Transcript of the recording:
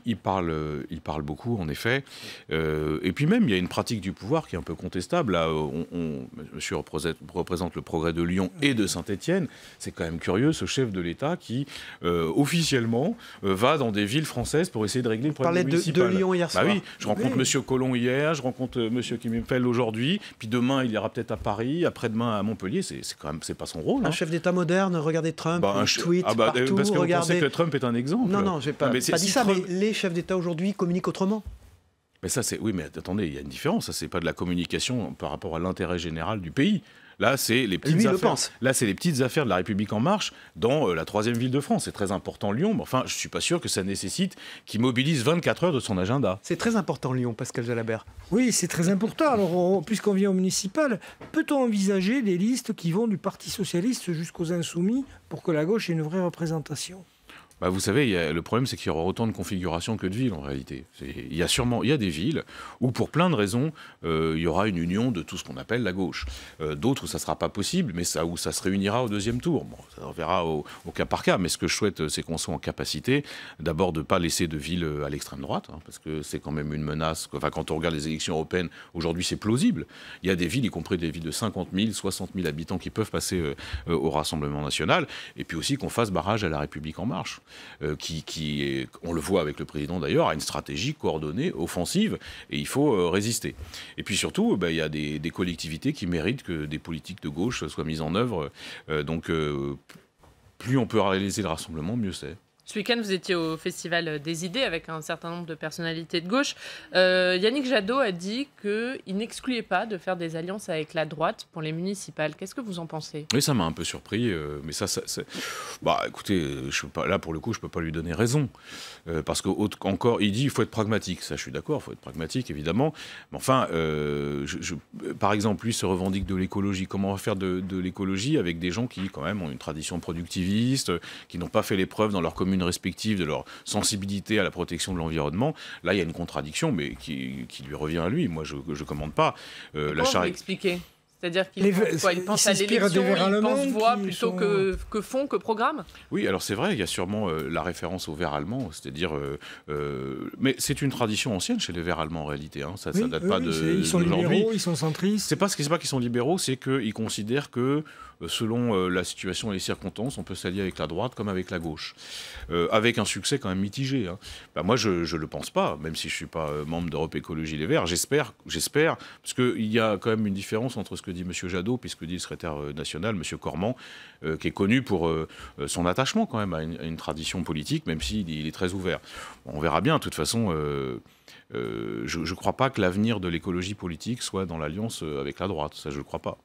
il parle beaucoup, en effet. Et puis même, il y a une pratique du pouvoir qui est un peu contestable. Là, monsieur représente le progrès de Lyon et de Saint-Étienne. C'est quand même curieux, ce chef de l'État qui, officiellement, va dans des villes françaises pour essayer de régler le problème municipal. On parlait de Lyon hier soir. Bah oui, je rencontre monsieur Collomb hier, je rencontre monsieur Kimmelfeld aujourd'hui, puis demain, il ira peut-être à Paris, après-demain à Montpellier. C'est quand même, c'est pas son rôle. Un chef d'État moderne, regardez Trump, tweet partout. Parce que vous pensez que Trump est un exemple. Non, j'ai pas dit ça, mais les chefs d'État aujourd'hui communiquent autrement. Mais ça, oui, mais attendez, il y a une différence. Ça, c'est pas de la communication par rapport à l'intérêt général du pays. Là, c'est les petites affaires. Là, c'est les petites affaires de la République en marche dans la 3e ville de France. C'est très important, Lyon. Mais enfin, je suis pas sûr que ça nécessite qu'il mobilise 24 heures de son agenda. C'est très important, Lyon, Pascal Jalabert. Oui, c'est très important. Alors, puisqu'on vient au municipal, peut-on envisager des listes qui vont du Parti socialiste jusqu'aux Insoumis pour que la gauche ait une vraie représentation ? Bah, vous savez, le problème, c'est qu'il y aura autant de configurations que de villes, en réalité. Il y a des villes où, pour plein de raisons, il y aura une union de tout ce qu'on appelle la gauche. D'autres où ça ne sera pas possible, mais où ça se réunira au 2e tour. Bon, ça on verra au cas par cas, mais ce que je souhaite, c'est qu'on soit en capacité, d'abord, de ne pas laisser de villes à l'extrême droite, parce que c'est quand même une menace. Enfin, quand on regarde les élections européennes, aujourd'hui, c'est plausible. Il y a des villes, y compris des villes de 50 000, 60 000 habitants, qui peuvent passer au Rassemblement national, et puis aussi qu'on fasse barrage à la République en marche. On le voit avec le président d'ailleurs, a une stratégie coordonnée, offensive, et il faut résister. Et puis surtout, il y a des collectivités qui méritent que des politiques de gauche soient mises en œuvre. Donc, plus on peut réaliser le rassemblement, mieux c'est. Ce week-end, vous étiez au Festival des idées avec un certain nombre de personnalités de gauche. Yannick Jadot a dit qu'il n'excluait pas de faire des alliances avec la droite pour les municipales. Qu'est-ce que vous en pensez ? Oui, ça m'a un peu surpris, mais bah, écoutez, là, pour le coup, je ne peux pas lui donner raison. Parce qu'encore, il dit qu'il faut être pragmatique. Ça, je suis d'accord, il faut être pragmatique, évidemment. Mais enfin, par exemple, lui se revendique de l'écologie. Comment on va faire de l'écologie avec des gens qui, quand même, ont une tradition productiviste, qui n'ont pas fait les preuves dans leur commune respectives de leur sensibilité à la protection de l'environnement? Là, il y a une contradiction, mais qui lui revient à lui. Moi, je ne commande pas. Comment vous l'expliquez ? C'est-à-dire qu'il pense à l'élection, il pense voix plutôt que fond, que programme ? Oui, alors c'est vrai, il y a sûrement la référence aux Verts allemands, c'est-à-dire... mais c'est une tradition ancienne chez les Verts allemands, en réalité. Hein. Ça date pas d'aujourd'hui. Ils sont libéraux, ils sont centristes. C'est pas qu'ils sont libéraux, c'est qu'ils considèrent que, selon la situation et les circonstances, on peut s'allier avec la droite comme avec la gauche. Avec un succès quand même mitigé. Hein. Bah, moi, je ne le pense pas, même si je ne suis pas membre d'Europe Écologie Les Verts. J'espère, parce qu'il y a quand même une différence entre ce que dit M. Jadot et ce que dit le secrétaire national, M. Cormand, qui est connu pour son attachement quand même à une tradition politique, même s'il est très ouvert. Bon, on verra bien. De toute façon, je ne crois pas que l'avenir de l'écologie politique soit dans l'alliance avec la droite. Ça, je ne le crois pas.